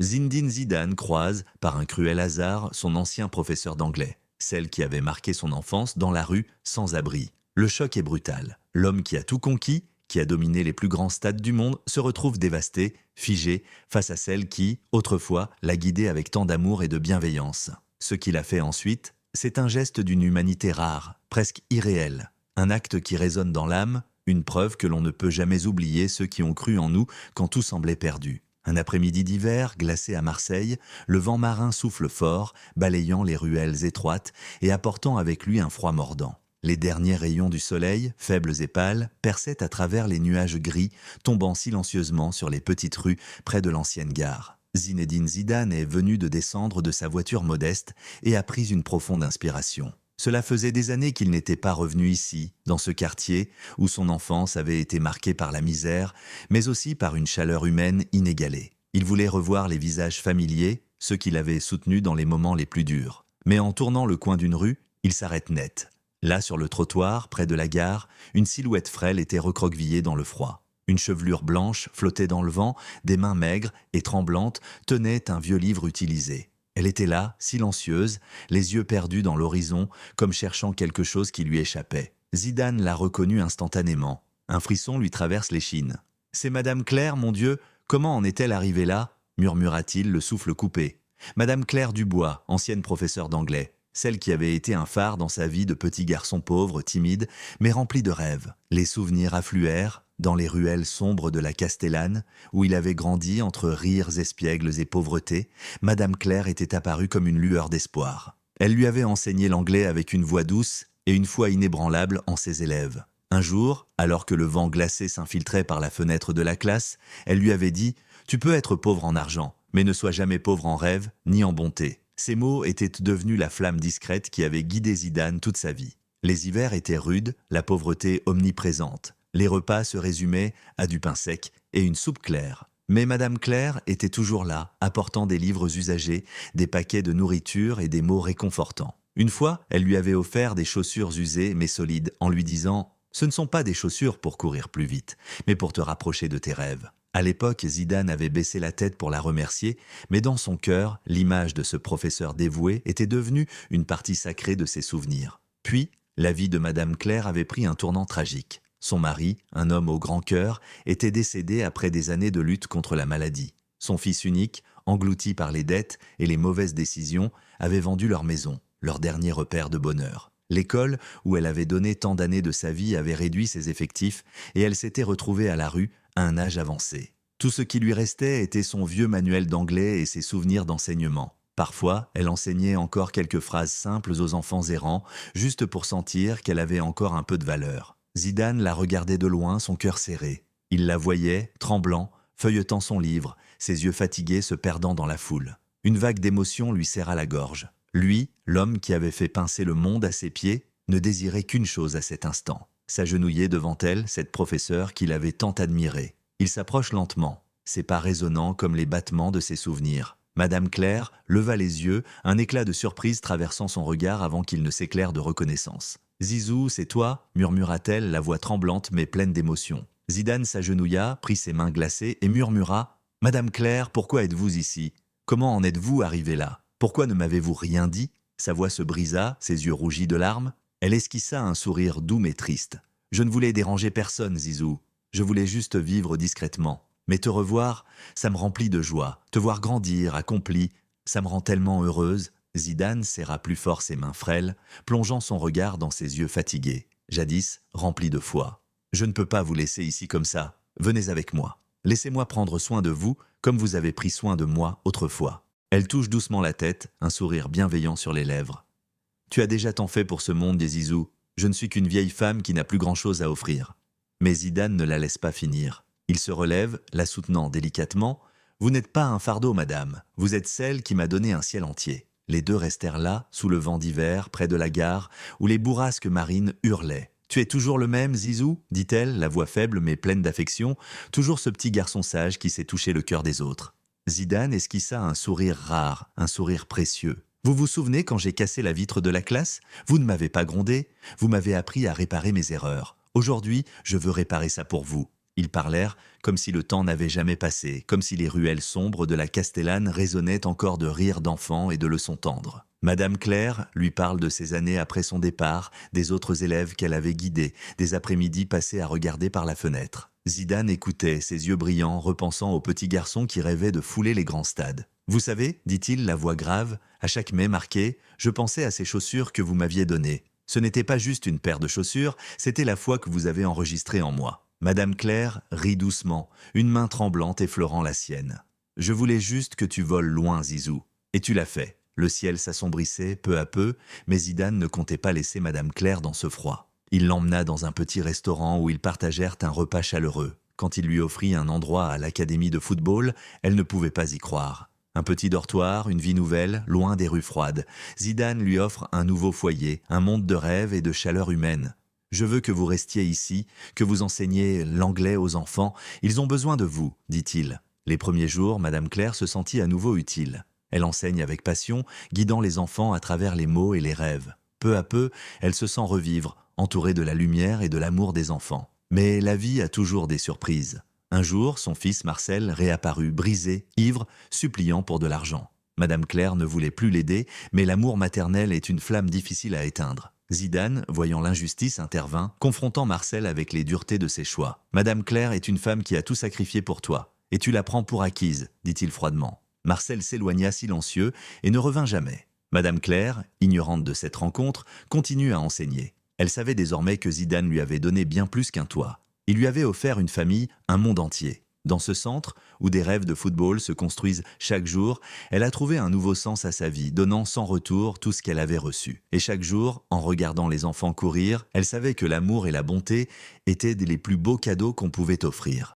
Zinedine Zidane croise, par un cruel hasard, son ancien professeur d'anglais, celle qui avait marqué son enfance dans la rue, sans abri. Le choc est brutal. L'homme qui a tout conquis, qui a dominé les plus grands stades du monde, se retrouve dévasté, figé, face à celle qui, autrefois, l'a guidé avec tant d'amour et de bienveillance. Ce qu'il a fait ensuite, c'est un geste d'une humanité rare, presque irréelle. Un acte qui résonne dans l'âme, une preuve que l'on ne peut jamais oublier ceux qui ont cru en nous quand tout semblait perdu. Un après-midi d'hiver, glacé à Marseille, le vent marin souffle fort, balayant les ruelles étroites et apportant avec lui un froid mordant. Les derniers rayons du soleil, faibles et pâles, perçaient à travers les nuages gris, tombant silencieusement sur les petites rues près de l'ancienne gare. Zinedine Zidane est venu de descendre de sa voiture modeste et a pris une profonde inspiration. Cela faisait des années qu'il n'était pas revenu ici, dans ce quartier où son enfance avait été marquée par la misère, mais aussi par une chaleur humaine inégalée. Il voulait revoir les visages familiers, ceux qu'il avait soutenus dans les moments les plus durs. Mais en tournant le coin d'une rue, il s'arrête net. Là, sur le trottoir, près de la gare, une silhouette frêle était recroquevillée dans le froid. Une chevelure blanche flottait dans le vent, des mains maigres et tremblantes tenaient un vieux livre utilisé. Elle était là, silencieuse, les yeux perdus dans l'horizon, comme cherchant quelque chose qui lui échappait. Zidane l'a reconnue instantanément. Un frisson lui traverse l'échine. « C'est Madame Claire, mon Dieu, comment en est-elle arrivée là ?» murmura-t-il, le souffle coupé. Madame Claire Dubois, ancienne professeure d'anglais, celle qui avait été un phare dans sa vie de petit garçon pauvre, timide, mais rempli de rêves. Les souvenirs affluèrent, dans les ruelles sombres de la Castellane, où il avait grandi entre rires espiègles et pauvreté, Madame Claire était apparue comme une lueur d'espoir. Elle lui avait enseigné l'anglais avec une voix douce et une foi inébranlable en ses élèves. Un jour, alors que le vent glacé s'infiltrait par la fenêtre de la classe, elle lui avait dit « Tu peux être pauvre en argent, mais ne sois jamais pauvre en rêve ni en bonté ». Ces mots étaient devenus la flamme discrète qui avait guidé Zidane toute sa vie. Les hivers étaient rudes, la pauvreté omniprésente. Les repas se résumaient à du pain sec et une soupe claire. Mais Madame Claire était toujours là, apportant des livres usagés, des paquets de nourriture et des mots réconfortants. Une fois, elle lui avait offert des chaussures usées mais solides, en lui disant « Ce ne sont pas des chaussures pour courir plus vite, mais pour te rapprocher de tes rêves. » À l'époque, Zidane avait baissé la tête pour la remercier, mais dans son cœur, l'image de ce professeur dévoué était devenue une partie sacrée de ses souvenirs. Puis, la vie de Madame Claire avait pris un tournant tragique. Son mari, un homme au grand cœur, était décédé après des années de lutte contre la maladie. Son fils unique, englouti par les dettes et les mauvaises décisions, avait vendu leur maison, leur dernier repère de bonheur. L'école, où elle avait donné tant d'années de sa vie, avait réduit ses effectifs et elle s'était retrouvée à la rue à un âge avancé. Tout ce qui lui restait était son vieux manuel d'anglais et ses souvenirs d'enseignement. Parfois, elle enseignait encore quelques phrases simples aux enfants errants, juste pour sentir qu'elle avait encore un peu de valeur. Zidane la regardait de loin, son cœur serré. Il la voyait, tremblant, feuilletant son livre, ses yeux fatigués se perdant dans la foule. Une vague d'émotion lui serra la gorge. Lui, l'homme qui avait fait pincer le monde à ses pieds, ne désirait qu'une chose à cet instant. S'agenouiller devant elle, cette professeure qu'il avait tant admirée. Il s'approche lentement, ses pas résonnants comme les battements de ses souvenirs. Madame Claire leva les yeux, un éclat de surprise traversant son regard avant qu'il ne s'éclaire de reconnaissance. « Zizou, c'est toi » murmura-t-elle, la voix tremblante mais pleine d'émotion. Zidane s'agenouilla, prit ses mains glacées et murmura « Madame Claire, pourquoi êtes-vous ici? Comment en êtes-vous arrivée là? Pourquoi ne m'avez-vous rien dit ?» Sa voix se brisa, ses yeux rougis de larmes. Elle esquissa un sourire doux mais triste. « Je ne voulais déranger personne, Zizou. Je voulais juste vivre discrètement. Mais te revoir, ça me remplit de joie. Te voir grandir, accompli, ça me rend tellement heureuse. » Zidane serra plus fort ses mains frêles, plongeant son regard dans ses yeux fatigués, jadis remplis de foi. « Je ne peux pas vous laisser ici comme ça. Venez avec moi. Laissez-moi prendre soin de vous comme vous avez pris soin de moi autrefois. » Elle touche doucement la tête, un sourire bienveillant sur les lèvres. « Tu as déjà tant fait pour ce monde, Zizou. Je ne suis qu'une vieille femme qui n'a plus grand-chose à offrir. » Mais Zidane ne la laisse pas finir. Il se relève, la soutenant délicatement. « Vous n'êtes pas un fardeau, madame. Vous êtes celle qui m'a donné un ciel entier. » Les deux restèrent là, sous le vent d'hiver, près de la gare, où les bourrasques marines hurlaient. « Tu es toujours le même, Zizou ?» dit-elle, la voix faible mais pleine d'affection, toujours ce petit garçon sage qui sait toucher le cœur des autres. Zidane esquissa un sourire rare, un sourire précieux. « Vous vous souvenez quand j'ai cassé la vitre de la classe? Vous ne m'avez pas grondé, vous m'avez appris à réparer mes erreurs. Aujourd'hui, je veux réparer ça pour vous. » Ils parlèrent comme si le temps n'avait jamais passé, comme si les ruelles sombres de la Castellane résonnaient encore de rires d'enfants et de leçons tendres. Madame Claire lui parle de ses années après son départ, des autres élèves qu'elle avait guidés, des après-midi passés à regarder par la fenêtre. Zidane écoutait, ses yeux brillants, repensant au petit garçon qui rêvait de fouler les grands stades. « Vous savez, dit-il, la voix grave, à chaque mai marqué, je pensais à ces chaussures que vous m'aviez données. Ce n'était pas juste une paire de chaussures, c'était la foi que vous avez enregistrée en moi. » Madame Claire rit doucement, une main tremblante effleurant la sienne. « Je voulais juste que tu voles loin, Zizou. Et tu l'as fait. » Le ciel s'assombrissait peu à peu, mais Zidane ne comptait pas laisser Madame Claire dans ce froid. Il l'emmena dans un petit restaurant où ils partagèrent un repas chaleureux. Quand il lui offrit un endroit à l'académie de football, elle ne pouvait pas y croire. Un petit dortoir, une vie nouvelle, loin des rues froides. Zidane lui offre un nouveau foyer, un monde de rêve et de chaleur humaine. « Je veux que vous restiez ici, que vous enseigniez l'anglais aux enfants. Ils ont besoin de vous, dit-il. » Les premiers jours, Madame Claire se sentit à nouveau utile. Elle enseigne avec passion, guidant les enfants à travers les mots et les rêves. Peu à peu, elle se sent revivre, entourée de la lumière et de l'amour des enfants. Mais la vie a toujours des surprises. Un jour, son fils Marcel réapparut, brisé, ivre, suppliant pour de l'argent. Madame Claire ne voulait plus l'aider, mais l'amour maternel est une flamme difficile à éteindre. Zidane, voyant l'injustice, intervint, confrontant Marcel avec les duretés de ses choix. « Madame Claire est une femme qui a tout sacrifié pour toi, et tu la prends pour acquise, dit-il froidement. » Marcel s'éloigna silencieux et ne revint jamais. Madame Claire, ignorante de cette rencontre, continue à enseigner. Elle savait désormais que Zidane lui avait donné bien plus qu'un toit. Il lui avait offert une famille, un monde entier. Dans ce centre, où des rêves de football se construisent chaque jour, elle a trouvé un nouveau sens à sa vie, donnant sans retour tout ce qu'elle avait reçu. Et chaque jour, en regardant les enfants courir, elle savait que l'amour et la bonté étaient les plus beaux cadeaux qu'on pouvait offrir.